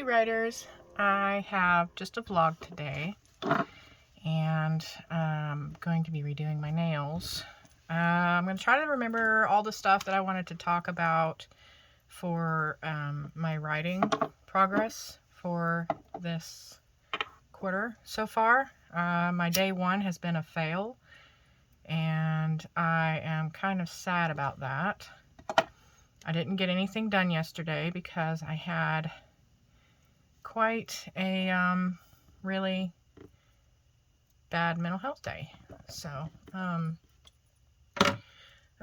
Hey writers, I have just a vlog today and I'm going to be redoing my nails. I'm going to try to remember all the stuff that I wanted to talk about for my writing progress for this quarter so far. My day one has been a fail and I am kind of sad about that. I didn't get anything done yesterday because I had quite a really bad mental health day. So I've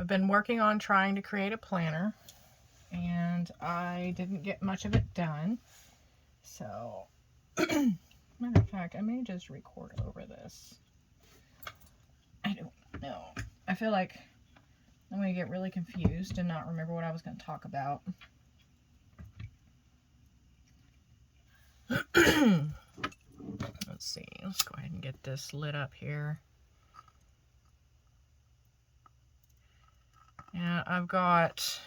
been working on trying to create a planner and I didn't get much of it done. So matter of fact, I may just record over this. I don't know. I feel like I'm going to get really confused and not remember what I was going to talk about. Let's see. Let's go ahead and get this lit up here. Yeah, I've got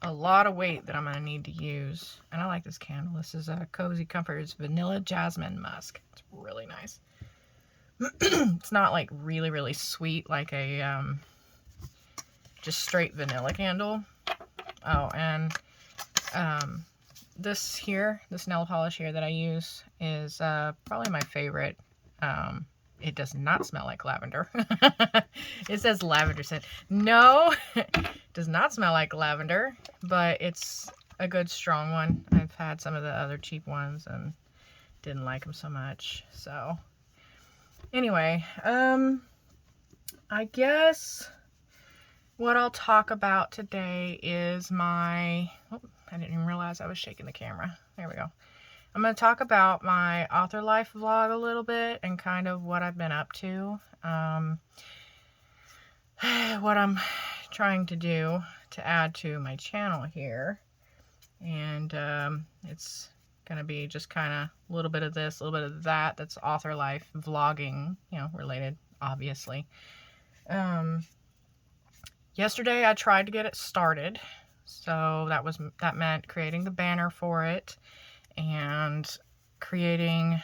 a lot of weight that I'm going to need to use. And I like this candle. This is a Cozy Comforts Vanilla Jasmine Musk. It's really nice. It's not like really sweet like a just straight vanilla candle. Oh, and this nail polish here that I use is probably my favorite. It does not smell like lavender. It says lavender scent. No, it does not smell like lavender, but it's a good strong one. I've had some of the other cheap ones and didn't like them so much. So anyway, I guess what I'll talk about today is my, oh, I didn't even realize I was shaking the camera. There we go. I'm going to talk about my author life vlog a little bit and kind of what I've been up to. What I'm trying to do to add to my channel here. And it's going to be just kind of a little bit of this, a little bit of that. That's author life vlogging, you know, related, obviously. Yesterday I tried to get it started. So that meant creating the banner for it and creating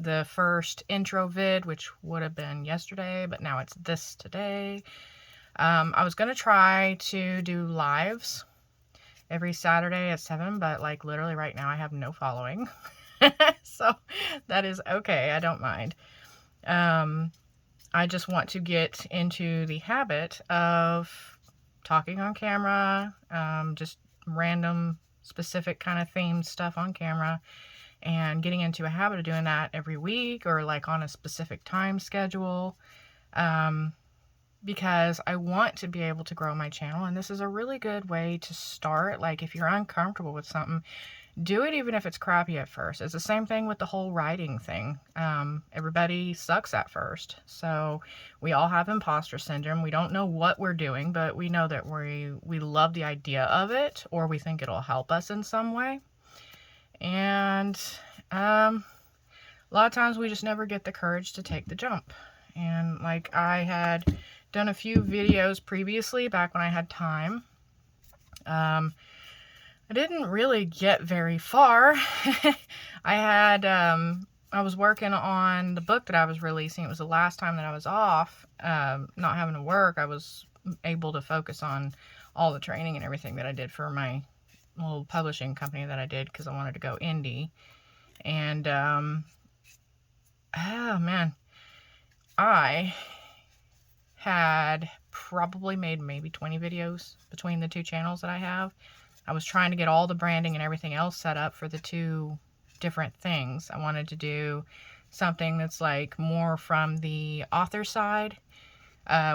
the first intro vid, which would have been yesterday, but now it's this today. I was going to try to do lives every Saturday at 7, but like literally right now I have no following. So that is okay. I don't mind. I just want to get into the habit of talking on camera, just random specific kind of themed stuff on camera, and getting into a habit of doing that every week or like on a specific time schedule, because I want to be able to grow my channel, and this is a really good way to start. Like if you're uncomfortable with something, do it even if it's crappy at first. It's the same thing with the whole writing thing. Everybody sucks at first. So we all have imposter syndrome. We don't know what we're doing, but we know that we love the idea of it, or we think it'll help us in some way. And a lot of times we just never get the courage to take the jump. And like I had done a few videos previously back when I had time. I didn't really get very far. I was working on the book that I was releasing. It was the last time that I was off, not having to work. I was able to focus on all the training and everything that I did for my little publishing company that I did because I wanted to go indie. And, oh man, I had probably made maybe 20 videos between the two channels that I have. I was trying to get all the branding and everything else set up for the two different things. I wanted to do something that's like more from the author side,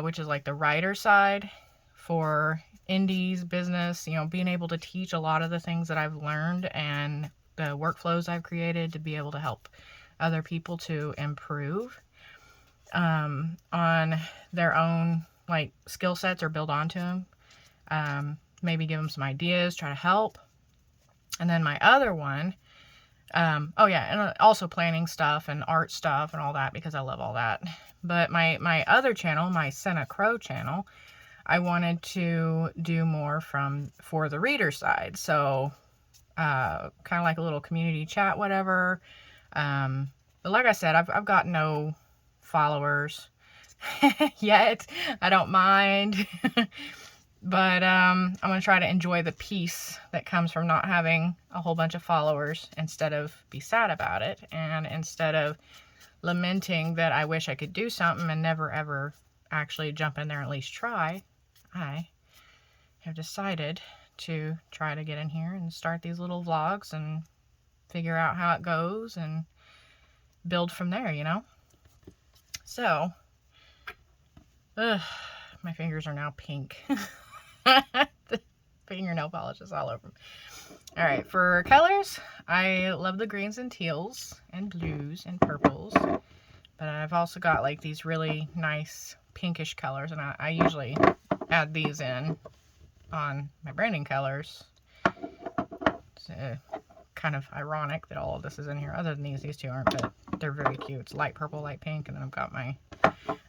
which is like the writer side for indies, business, you know, being able to teach a lot of the things that I've learned and the workflows I've created to be able to help other people to improve on their own like skill sets or build onto them. Maybe give them some ideas, try to help. And then my other one, oh yeah, and also planning stuff and art stuff and all that because I love all that. But my other channel, my Senna Crow channel, I wanted to do more for the reader side. So kind of like a little community chat, whatever. But like I said, I've got no followers yet. I don't mind. But I'm going to try to enjoy the peace that comes from not having a whole bunch of followers instead of be sad about it. And instead of lamenting that I wish I could do something and never ever actually jump in there and at least try, I have decided to try to get in here and start these little vlogs and figure out how it goes and build from there, you know? So, my fingers are now pink. The fingernail polish is all over them. Alright, for colors, I love the greens and teals and blues and purples. But I've also got like these really nice pinkish colors, and I usually add these in on my branding colors. It's kind of ironic that all of this is in here. Other than these two aren't, but they're very cute. It's light purple, light pink, and then I've got my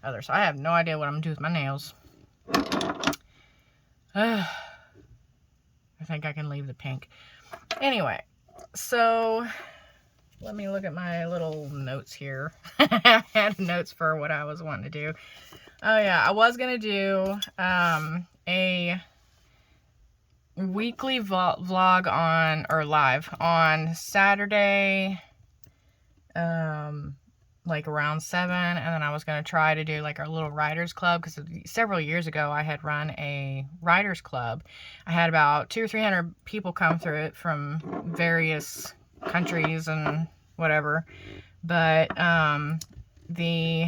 other. So I have no idea what I'm going to do with my nails. I think I can leave the pink. Anyway, so let me look at my little notes here. I had notes for what I was wanting to do. Oh yeah, I was going to do a weekly vlog on, or live, on Saturday, like around 7, and then I was going to try to do like our little writers club, because several years ago I had run a writers club. I had about 200 or 300 people come through it from various countries and whatever, but the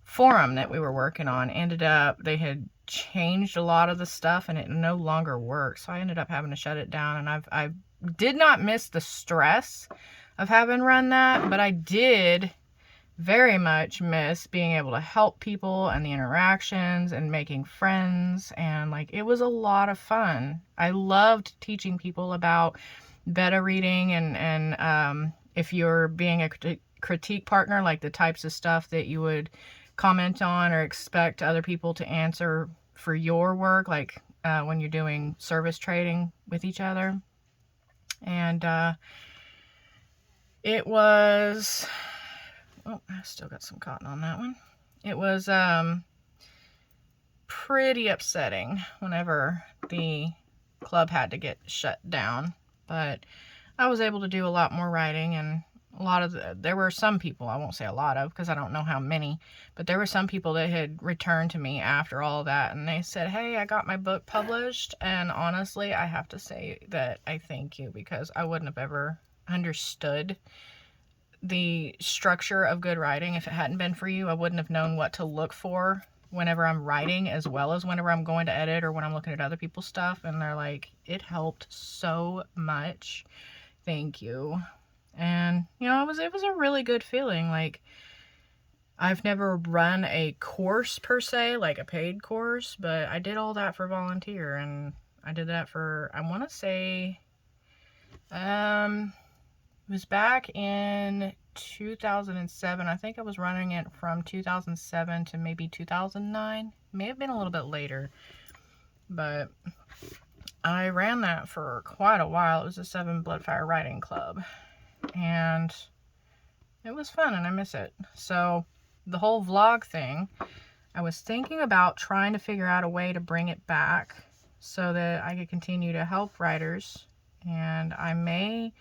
forum that we were working on ended up, they had changed a lot of the stuff and it no longer works, so I ended up having to shut it down. And I did not miss the stress of having run that, but I did very much miss being able to help people and the interactions and making friends, and like it was a lot of fun. I loved teaching people about beta reading and if you're being a critique partner, like the types of stuff that you would comment on or expect other people to answer for your work, like when you're doing service trading with each other. And it was, oh, I still got some cotton on that one. It was pretty upsetting whenever the club had to get shut down, but I was able to do a lot more writing, and a lot of there were some people, I won't say a lot of because I don't know how many, but there were some people that had returned to me after all of that, and they said, hey, I got my book published. And honestly, I have to say that I thank you, because I wouldn't have ever understood the structure of good writing if it hadn't been for you. I wouldn't have known what to look for whenever I'm writing, as well as whenever I'm going to edit or when I'm looking at other people's stuff. And they're like, it helped so much. Thank you. And you know, it was a really good feeling. Like, I've never run a course per se, like a paid course, but I did all that for volunteer, and I did that for, I want to say, it was back in 2007. I think I was running it from 2007 to maybe 2009. May have been a little bit later, but I ran that for quite a while. It was a 7Bloodfire writing club, and it was fun, and I miss it. So the whole vlog thing, I was thinking about trying to figure out a way to bring it back so that I could continue to help writers, and I may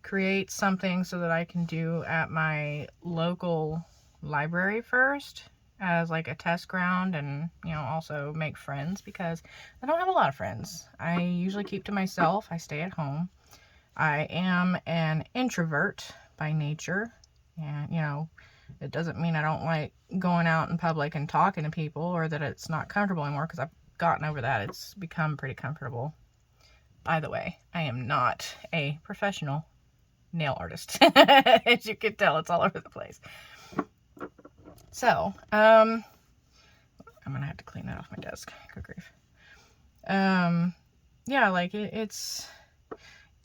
create something so that I can do at my local library first as like a test ground, and you know, also make friends, because I don't have a lot of friends. I usually keep to myself. I stay at home. I am an introvert by nature, and you know, it doesn't mean I don't like going out in public and talking to people, or that it's not comfortable anymore, because I've gotten over that. It's become pretty comfortable. By the way, I am not a professional nail artist. As you can tell, it's all over the place. So, I'm gonna have to clean that off my desk. Good grief. Yeah, like it's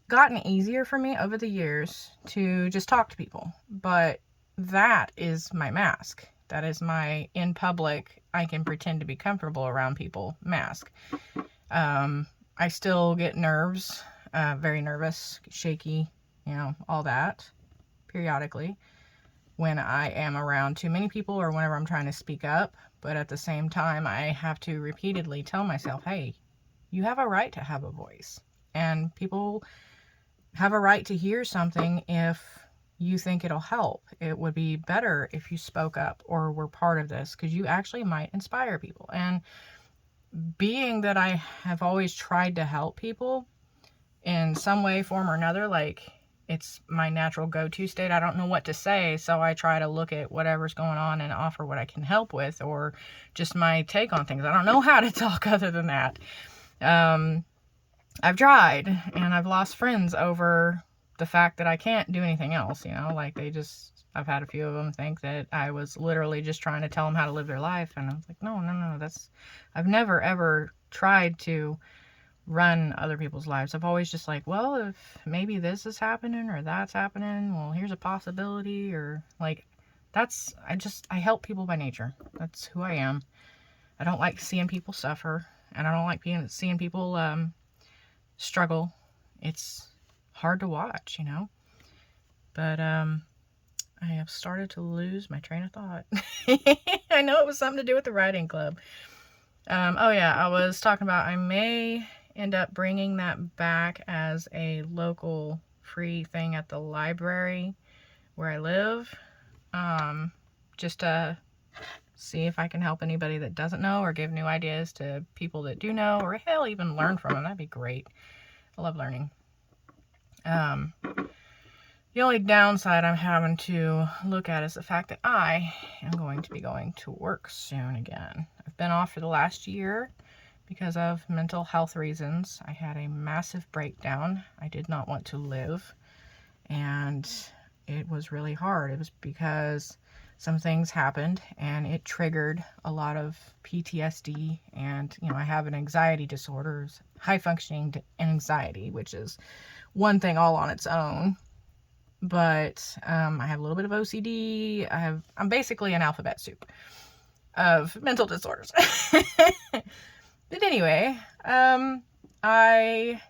gotten easier for me over the years to just talk to people, but that is my mask. That is my in public, I can pretend to be comfortable around people mask. I still get nerves very nervous, shaky, you know, all that periodically when I am around too many people or whenever I'm trying to speak up. But at the same time, I have to repeatedly tell myself, hey, you have a right to have a voice. And people have a right to hear something if you think it'll help. It would be better if you spoke up or were part of this, because you actually might inspire people. And being that I have always tried to help people in some way, form, or another, like, it's my natural go-to state. I don't know what to say, so I try to look at whatever's going on and offer what I can help with, or just my take on things. I don't know how to talk other than that. I've tried, and I've lost friends over the fact that I can't do anything else, you know, like I've had a few of them think that I was literally just trying to tell them how to live their life, and I was like, no, I've never ever tried to run other people's lives. I've always just like, well, if maybe this is happening or that's happening, well, here's a possibility, or like, I help people by nature. That's who I am. I don't like seeing people suffer, and I don't like seeing people struggle. It's hard to watch, you know. But I have started to lose my train of thought. I know it was something to do with the writing club. Oh yeah, I was talking about I may end up bringing that back as a local free thing at the library where I live, just to see if I can help anybody that doesn't know, or give new ideas to people that do know, or hell, even learn from them. That'd be great. I love learning. The only downside I'm having to look at is the fact that I am going to be going to work soon again. I've been off for the last year because of mental health reasons. I had a massive breakdown. I did not want to live, and it was really hard. It was because some things happened, and it triggered a lot of PTSD, and, you know, I have an anxiety disorder, high functioning anxiety, which is one thing all on its own. But I have a little bit of OCD. I'm basically an alphabet soup of mental disorders. But anyway, I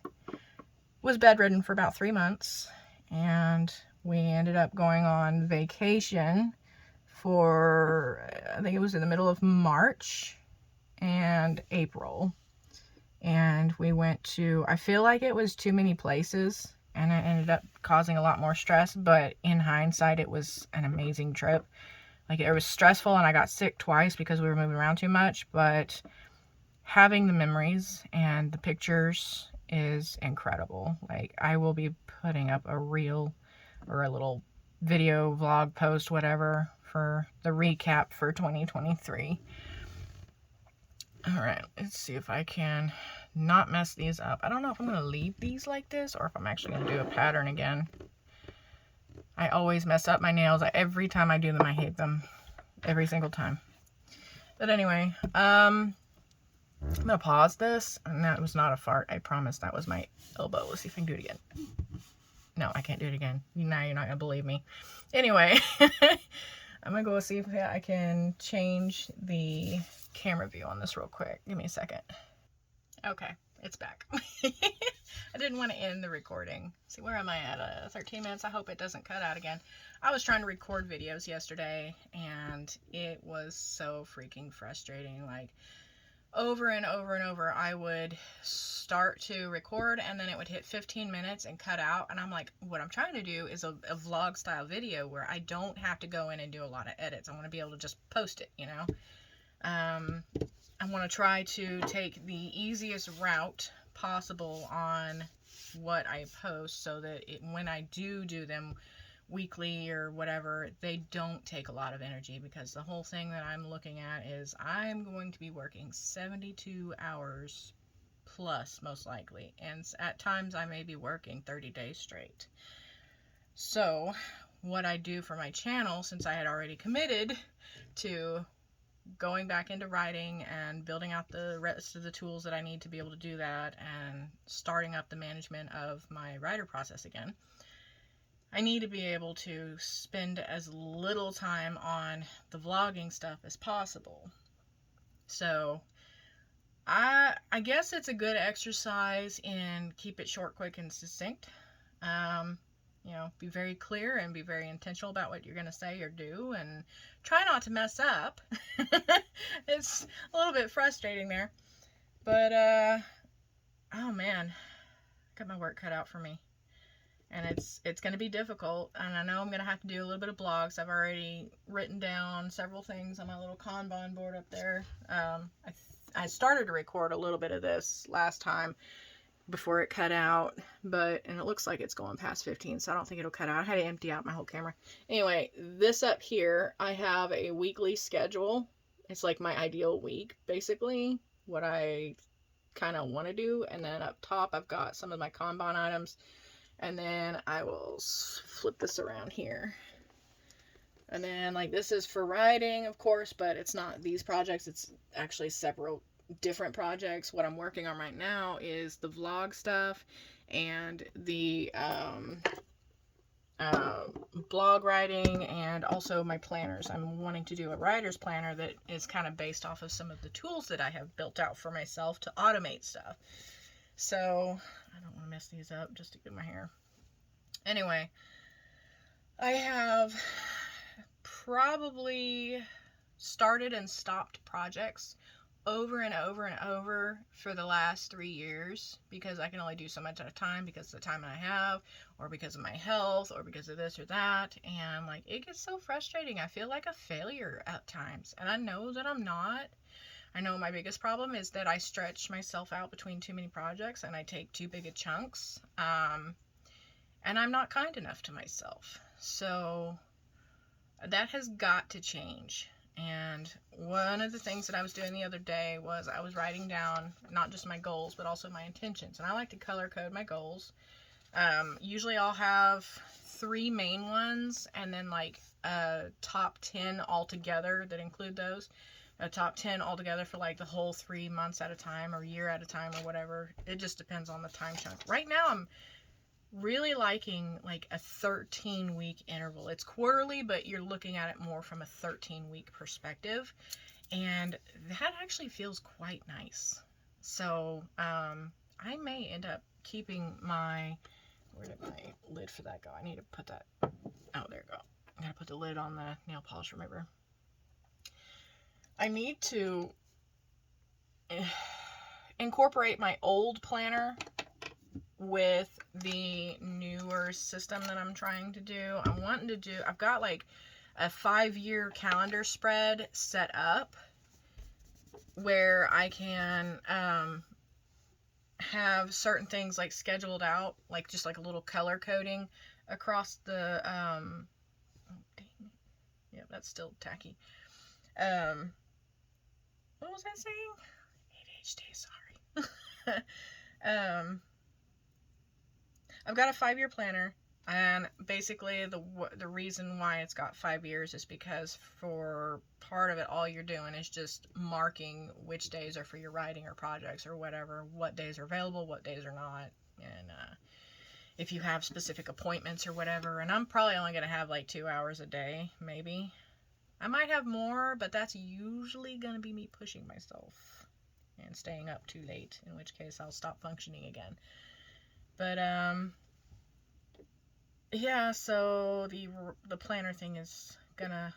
was bedridden for about 3 months, and we ended up going on vacation for, I think it was in the middle of March and April. And we went to, I feel like it was too many places, and it ended up causing a lot more stress, but in hindsight, it was an amazing trip. Like, it was stressful, and I got sick twice because we were moving around too much, but having the memories and the pictures is incredible. Like, I will be putting up a reel or a little video vlog post, whatever, for the recap for 2023. All right, let's see if I can not mess these up. I don't know if I'm going to leave these like this or if I'm actually going to do a pattern again. I always mess up my nails. Every time I do them, I hate them. Every single time. But anyway, I'm going to pause this. And that was not a fart. I promise that was my elbow. Let's see if I can do it again. No, I can't do it again. Now you're not going to believe me. Anyway, I'm going to go see if I can change the camera view on this real quick. Give me a second. Okay, it's back. I didn't want to end the recording. See, where am I at? 13 minutes. I hope it doesn't cut out again. I was trying to record videos yesterday, and it was so freaking frustrating. Like, over and over and over, I would start to record, and then it would hit 15 minutes and cut out. And I'm like, what I'm trying to do is a vlog style video where I don't have to go in and do a lot of edits. I want to be able to just post it, you know? I want to try to take the easiest route possible on what I post, so that when I do them weekly or whatever, they don't take a lot of energy, because the whole thing that I'm looking at is I'm going to be working 72 hours plus, most likely, and at times I may be working 30 days straight. So what I do for my channel, since I had already committed to going back into writing and building out the rest of the tools that I need to be able to do that, and starting up the management of my writer process again, I need to be able to spend as little time on the vlogging stuff as possible. So I guess it's a good exercise in keep it short, quick, and succinct. You know, be very clear and be very intentional about what you're going to say or do, and try not to mess up. It's a little bit frustrating there, but oh man, got my work cut out for me, and it's going to be difficult, and I know I'm going to have to do a little bit of blogs. I've already written down several things on my little Kanban board up there. I started to record a little bit of this last time before it cut out, and it looks like it's going past 15, so I don't think it'll cut out. I had to empty out my whole camera. Anyway, this up here, I have a weekly schedule. It's like my ideal week, basically, what I kind of want to do. And then up top, I've got some of my Kanban items. And then I will flip this around here. And then, like, this is for writing, of course, but it's not these projects. It's actually several different projects. What I'm working on right now is the vlog stuff and the blog writing, and also my planners. I'm wanting to do a writer's planner that is kind of based off of some of the tools that I have built out for myself to automate stuff. So, I don't want to mess these up just to get my hair. Anyway, I have probably started and stopped projects over and over and over for the last 3 years, because I can only do so much at a time because of the time I have, or because of my health, or because of this or that. And like, it gets so frustrating. I feel like a failure at times, and I know that I'm not. I know my biggest problem is that I stretch myself out between too many projects, and I take too big of chunks, and I'm not kind enough to myself. So that has got to change. And one of the things that I was doing the other day was I was writing down not just my goals, but also my intentions. And I like to color code my goals. Usually I'll have 3 main ones, and then like a top 10 altogether that include those. A top 10 altogether for like the whole 3 months at a time, or year at a time, or whatever. It just depends on the time chunk. Right now I'm really liking like a 13-week interval. It's quarterly, but you're looking at it more from a 13-week perspective, and that actually feels quite nice. So I may end up keeping my, where did my lid for that go? I need to put that, oh, there you go. I gotta put the lid on the nail polish remover. I need to incorporate my old planner with the newer system that I'm trying to do. I've got like a 5-year calendar spread set up where I can have certain things like scheduled out, like just like a little color coding across the, oh dang it. Yeah, that's still tacky. What was I saying? ADHD, sorry. I've got a 5-year planner, and basically the reason why it's got 5 years is because for part of it, all you're doing is just marking which days are for your writing or projects or whatever, what days are available, what days are not, and if you have specific appointments or whatever. And I'm probably only going to have like 2 hours a day, maybe. I might have more, but that's usually going to be me pushing myself and staying up too late, in which case I'll stop functioning again. But, yeah, so the planner thing is gonna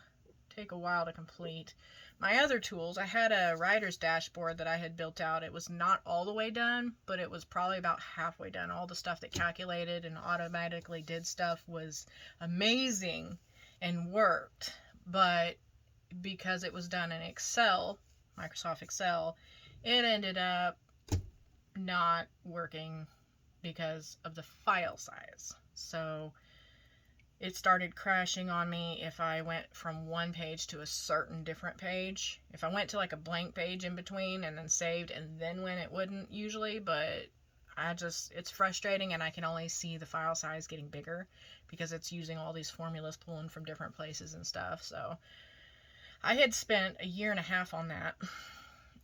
take a while to complete. My other tools, I had a writer's dashboard that I had built out. It was not all the way done, but it was probably about halfway done. All the stuff that calculated and automatically did stuff was amazing and worked, but because it was done in Excel, Microsoft Excel, it ended up not working because of the file size. So it started crashing on me if I went from one page to a certain different page. If I went to like a blank page in between and then saved and then went, it wouldn't usually, but it's frustrating, and I can only see the file size getting bigger because it's using all these formulas pulling from different places and stuff. So I had spent 1.5 years on that,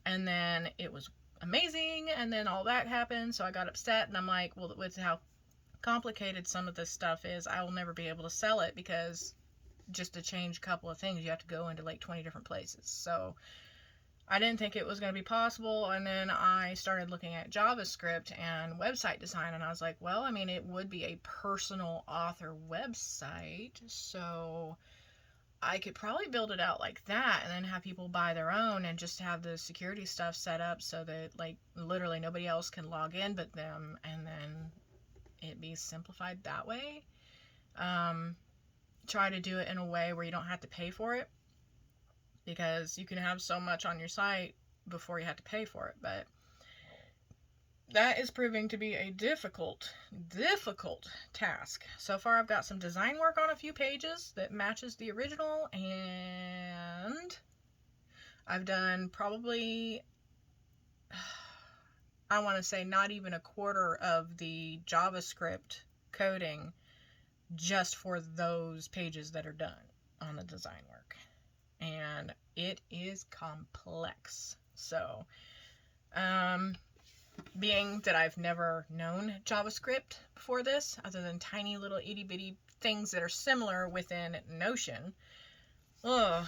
and then it was amazing, and then all that happened, so I got upset, and I'm like, well, with how complicated some of this stuff is, I will never be able to sell it, because just to change a couple of things, you have to go into like 20 different places. So I didn't think it was going to be possible, and then I started looking at JavaScript and website design, and I was like, well, I mean, it would be a personal author website, so I could probably build it out like that and then have people buy their own and just have the security stuff set up so that, like, literally nobody else can log in but them, and then it be simplified that way. Try to do it in a way where you don't have to pay for it, because you can have so much on your site before you have to pay for it. But that is proving to be a difficult task. So far, I've got some design work on a few pages that matches the original, and I've done probably, I want to say, not even a quarter of the JavaScript coding just for those pages that are done on the design work. And it is complex. So, being that I've never known JavaScript before this, other than tiny little itty bitty things that are similar within Notion, yeah,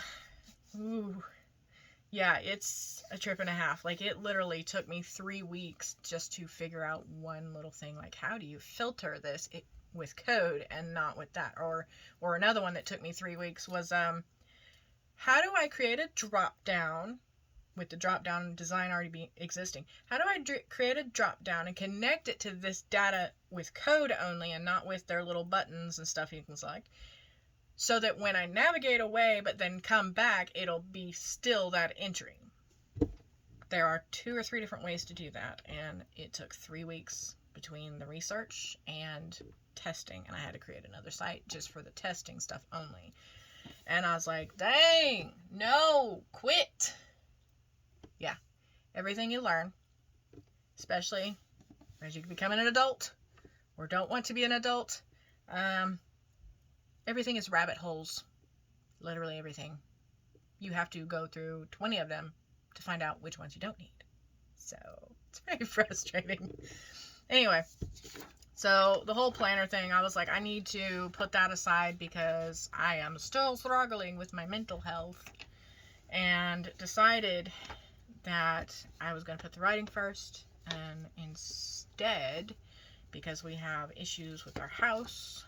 it's a trip and a half. Like, it literally took me 3 weeks just to figure out one little thing, like, how do you filter this with code and not with that? Or another one that took me 3 weeks was, how do I create a drop down with the drop down design already existing? How do I create a drop down and connect it to this data with code only and not with their little buttons and stuff you can select, so that when I navigate away but then come back, it'll be still that entry? There are 2 or 3 different ways to do that, and it took 3 weeks between the research and testing, and I had to create another site just for the testing stuff only. And I was like, dang, no, quit. Yeah, everything you learn, especially as you become an adult or don't want to be an adult, everything is rabbit holes. Literally everything. You have to go through 20 of them to find out which ones you don't need. So it's very frustrating. Anyway, so the whole planner thing, I was like, I need to put that aside because I am still struggling with my mental health, and decided that I was going to put the writing first. And instead, because we have issues with our house,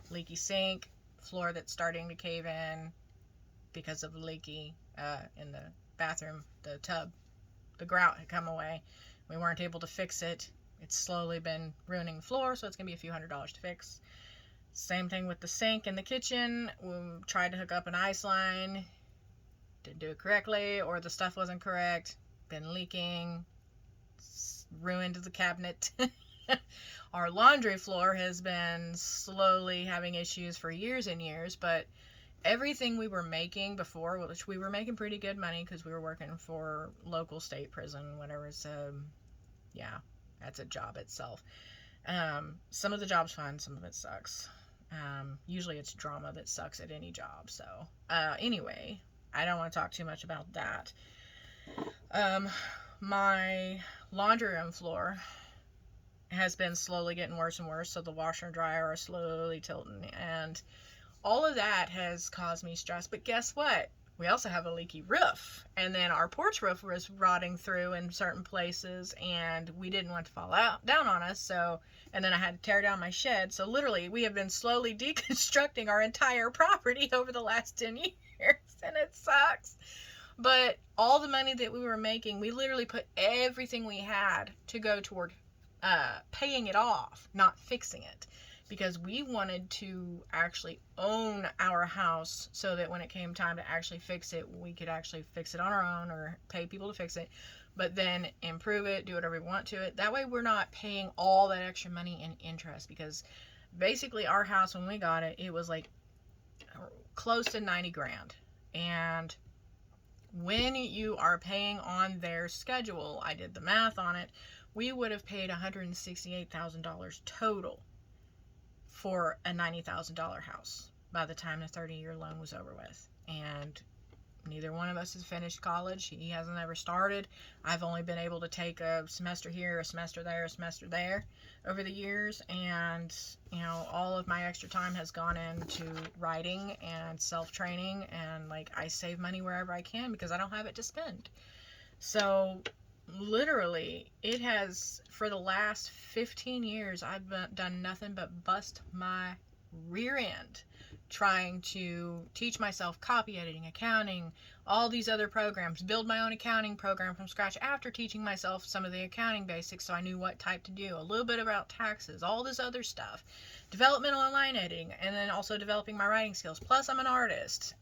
leaky sink, floor that's starting to cave in because of the leaky in the bathroom, the tub, the grout had come away. We weren't able to fix it. It's slowly been ruining the floor, so it's going to be a few $100s to fix. Same thing with the sink in the kitchen. We tried to hook up an ice line. Didn't do it correctly, or the stuff wasn't correct. Been leaking. Ruined the cabinet. Our laundry floor has been slowly having issues for years and years, but everything we were making before, which we were making pretty good money because we were working for local state prison, whatever. So, yeah, that's a job itself. Some of the job's fun, some of it sucks. Usually it's drama that sucks at any job. So, anyway, I don't want to talk too much about that. My laundry room floor has been slowly getting worse and worse, so the washer and dryer are slowly tilting, and all of that has caused me stress. But guess what? We also have a leaky roof, and then our porch roof was rotting through in certain places, and we didn't want to fall down on us, so, and then I had to tear down my shed. So literally, we have been slowly deconstructing our entire property over the last 10 years, and it sucks. But all the money that we were making, we literally put everything we had to go toward paying it off, not fixing it, because we wanted to actually own our house so that when it came time to actually fix it, we could actually fix it on our own or pay people to fix it, but then improve it, do whatever we want to it. That way we're not paying all that extra money in interest, because basically our house, when we got it, it was like close to 90 grand. And when you are paying on their schedule, I did the math on it, we would have paid $168,000 total for a $90,000 house by the time the 30-year loan was over with. And Neither one of us has finished college. He hasn't ever started. I've only been able to take a semester here, a semester there, a semester there over the years. And, you know, all of my extra time has gone into writing and self-training. And, like, I save money wherever I can because I don't have it to spend. So, literally, it has, for the last 15 years, I've done nothing but bust my rear end trying to teach myself copy editing, accounting, all these other programs, build my own accounting program from scratch after teaching myself some of the accounting basics so I knew what type to do, a little bit about taxes, all this other stuff, developmental online editing, and then also developing my writing skills. Plus, I'm an artist.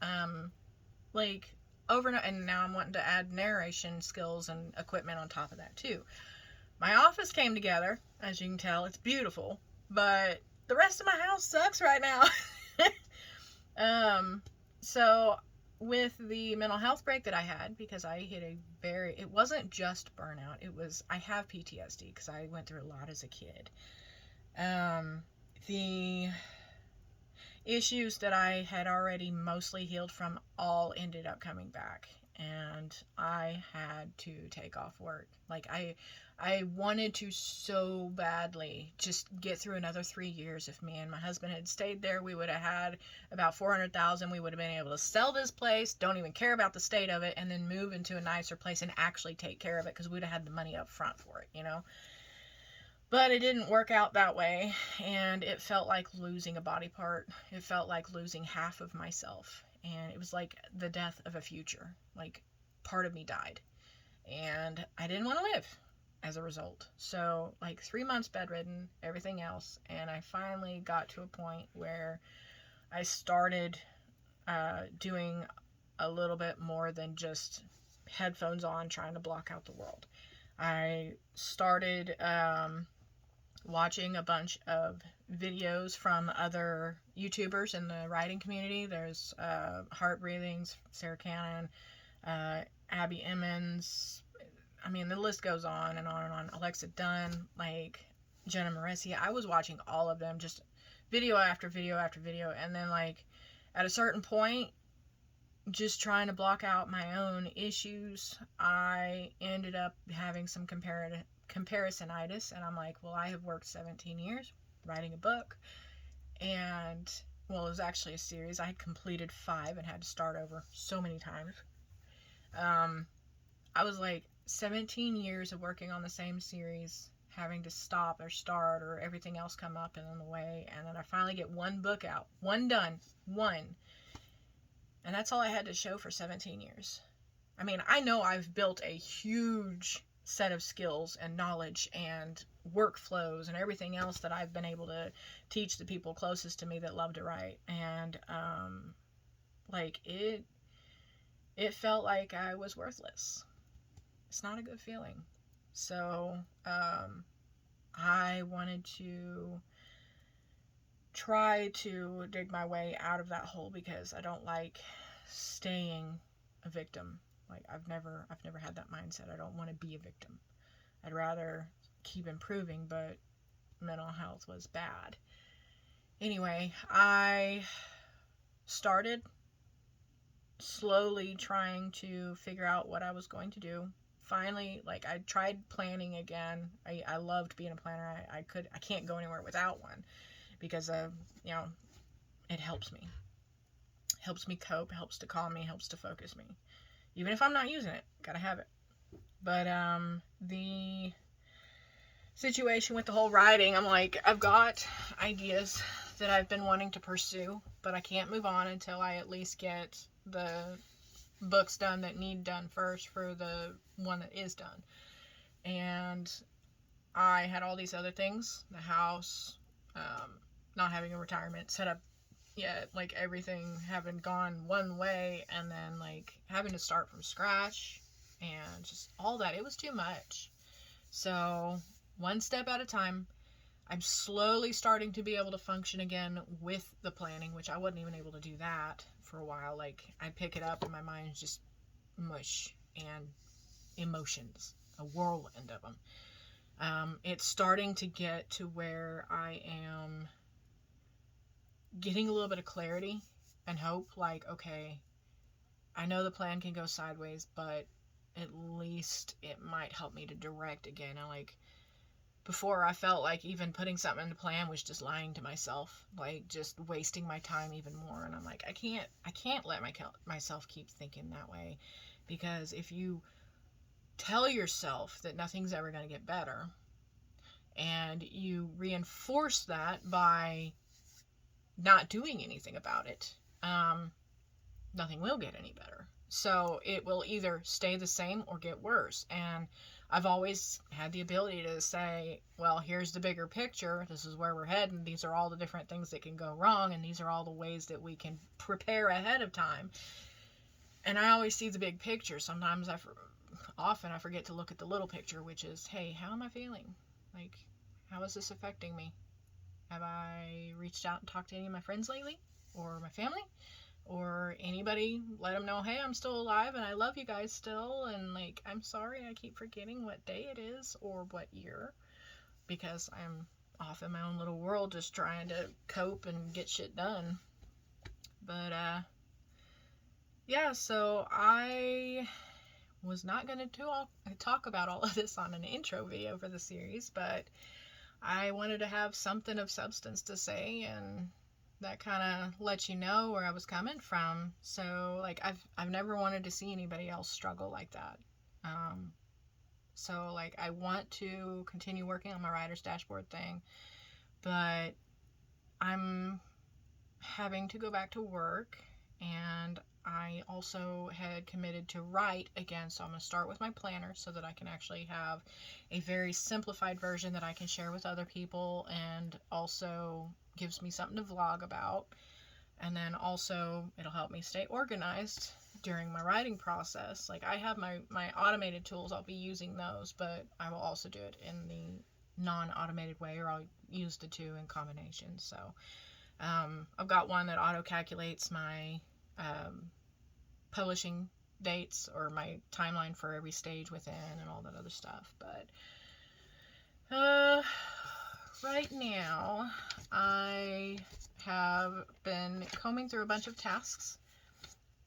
Like, and now I'm wanting to add narration skills and equipment on top of that too. My office came together, as you can tell. It's beautiful, but the rest of my house sucks right now. So with the mental health break that I had, because I hit it wasn't just burnout, I have PTSD because I went through a lot as a kid. The issues that I had already mostly healed from all ended up coming back, and I had to take off work. Like, I wanted to so badly just get through another 3 years. If me and my husband had stayed there, we would have had about $400,000. We would have been able to sell this place, don't even care about the state of it, and then move into a nicer place and actually take care of it because we'd have had the money up front for it, you know? But it didn't work out that way, and it felt like losing a body part. It felt like losing half of myself, and it was like the death of a future. Like, part of me died, and I didn't want to live as a result. So, like, 3 months bedridden, everything else, and I finally got to a point where I started doing a little bit more than just headphones on trying to block out the world. I started watching a bunch of videos from other YouTubers in the writing community. There's Heart Breathings, Sarah Cannon, Abby Emmons. I mean, the list goes on and on and on. Alexa Dunn, like Jenna Moresi. I was watching all of them, just video after video after video. And then, like, at a certain point, just trying to block out my own issues, I ended up having some comparisonitis. And I'm like, well, I have worked 17 years writing a book. And, well, it was actually a series. I had completed 5 and had to start over so many times. I was like, 17 years of working on the same series, having to stop or start or everything else come up and in the way, and then I finally get one book out, one done, one, and that's all I had to show for 17 years. I mean, I know I've built a huge set of skills and knowledge and workflows and everything else that I've been able to teach the people closest to me that love to write, and like, it felt like I was worthless. It's not a good feeling. So, I wanted to try to dig my way out of that hole because I don't like staying a victim. Like, I've never had that mindset. I don't want to be a victim. I'd rather keep improving, but mental health was bad. Anyway, I started slowly trying to figure out what I was going to do. Finally, like, I tried planning again. I loved being a planner. I can't go anywhere without one because you know, it helps me. Helps me cope, helps to calm me, helps to focus me. Even if I'm not using it, gotta have it. But the situation with the whole writing, I'm like, I've got ideas that I've been wanting to pursue, but I can't move on until I at least get the books done that need done first for the one that is done. And I had all these other things, the house, not having a retirement set up yet, like everything having gone one way, and then like having to start from scratch and just all that. It was too much. So one step at a time, I'm slowly starting to be able to function again with the planning, which I wasn't even able to do that for a while. Like, I pick it up and my mind's just mush and emotions, a whirlwind of them. It's starting to get to where I am getting a little bit of clarity and hope, like, okay, I know the plan can go sideways, but at least it might help me to direct again. Before, I felt like even putting something in the plan was just lying to myself, like just wasting my time even more. And I'm like, I can't let myself keep thinking that way, because if you tell yourself that nothing's ever going to get better, and you reinforce that by not doing anything about it, nothing will get any better. So it will either stay the same or get worse. And I've always had the ability to say, well, here's the bigger picture. This is where we're heading. These are all the different things that can go wrong. And these are all the ways that we can prepare ahead of time. And I always see the big picture. Sometimes often I forget to look at the little picture, which is, hey, how am I feeling? Like, how is this affecting me? Have I reached out and talked to any of my friends lately, or my family, or anybody? Let them know, hey, I'm still alive and I love you guys still, and like, I'm sorry I keep forgetting what day it is or what year, because I'm off in my own little world just trying to cope and get shit done. But yeah, so I was not going to talk about all of this on an intro video for the series, but I wanted to have something of substance to say, and that kind of lets you know where I was coming from. So like, I've never wanted to see anybody else struggle like that. So like, I want to continue working on my writer's dashboard thing, but I'm having to go back to work, and I also had committed to write again, so I'm going to start with my planner so that I can actually have a very simplified version that I can share with other people, and also gives me something to vlog about. And then also it'll help me stay organized during my writing process. Like, I have my automated tools, I'll be using those, but I will also do it in the non-automated way, or I'll use the two in combination. So I've got one that auto calculates my publishing dates, or my timeline for every stage within, and all that other stuff. But right now I have been combing through a bunch of tasks.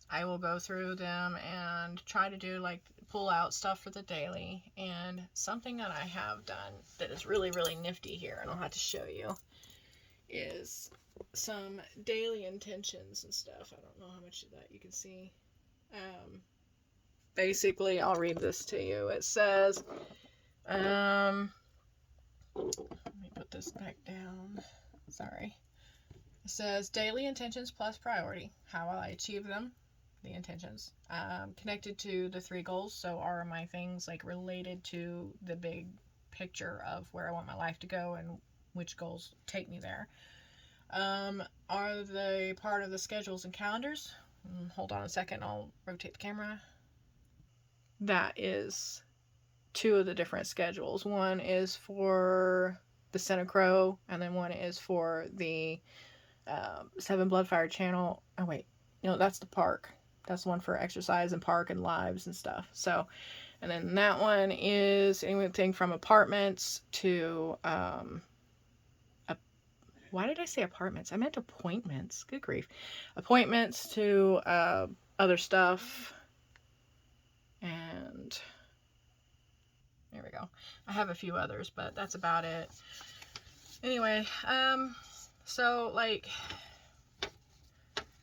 I will go through them and try to do, like, pull out stuff for the daily. And something that I have done that is really, really nifty here, and I'll have to show you, is some daily intentions and stuff. I don't know how much of that you can see. Basically, I'll read this to you. It says, let me put this back down. Sorry. It says, daily intentions plus priority. How will I achieve them? The intentions. Connected to the 3 goals. So are my things like related to the big picture of where I want my life to go and which goals take me there? Are they part of the schedules and calendars? Hold on a second, I'll rotate the camera. That is 2 of the different schedules. One is for the Center Crow, and then one is for the 7Bloodfire channel. Oh wait, no, that's the park. That's the one for exercise and park and lives and stuff. So, and then that one is anything from apartments to why did I say apartments? I meant appointments. Good grief. Appointments to other stuff. And there we go. I have a few others, but that's about it. Anyway, so like,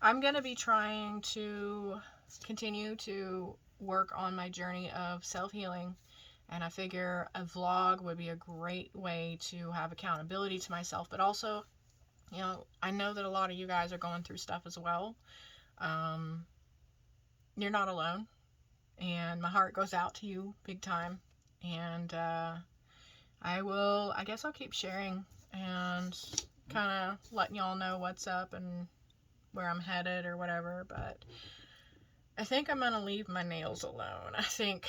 I'm going to be trying to continue to work on my journey of self-healing. And I figure a vlog would be a great way to have accountability to myself, but also, you know, I know that a lot of you guys are going through stuff as well. You're not alone, and my heart goes out to you big time. And I guess I'll keep sharing and kind of letting y'all know what's up and where I'm headed or whatever. But I think I'm gonna leave my nails alone. I think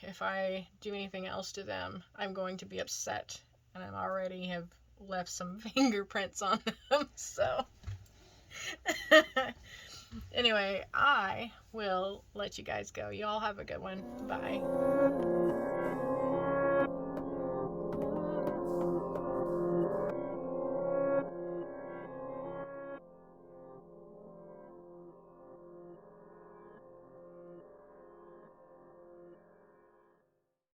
if I do anything else to them, I'm going to be upset, and I already have left some fingerprints on them. So anyway, I will let you guys go. You all have a good one. Bye.